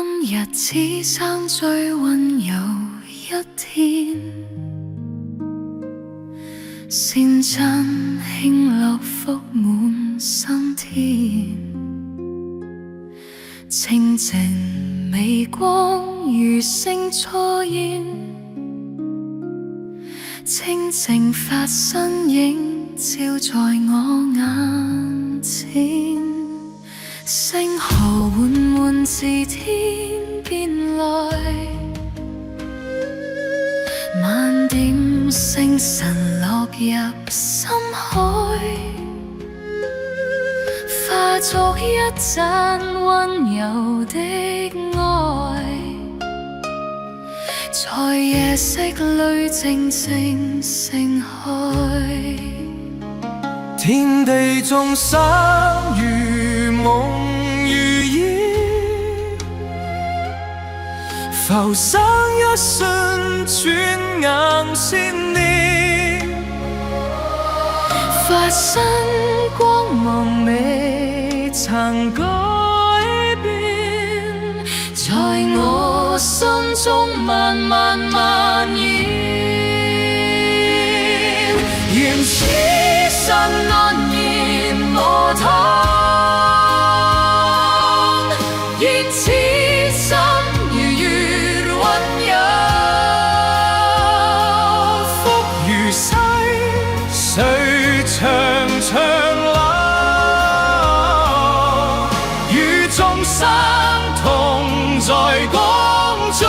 今日只剩最溫柔一天，善真輕樂福滿心田，清靜微光如星初現，清靜發身影照在我眼前，星河緩緩自天邊來，萬點星辰落入深海，化作一盞溫柔的愛，在夜色裏靜靜盛開。天地眾生如夢如煙，浮生一瞬，轉眼千年。發生光芒未曾改變，在我心中慢慢蔓延。願此生安然無恙，願此心如月溫柔，福如西，誰長長留？與眾生同在光中。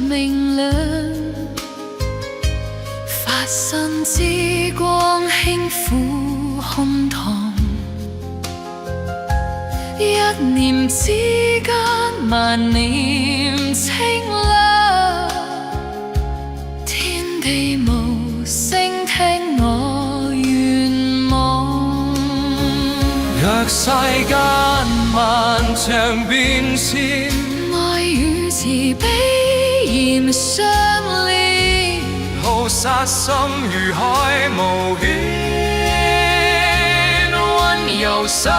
明亮，發生之光輕撫胸膛，一念之間萬念清亮，天地無聲聽我願望。若世間萬丈變遷，愛與慈悲嚴相連，菩薩心如海無邊，溫柔手。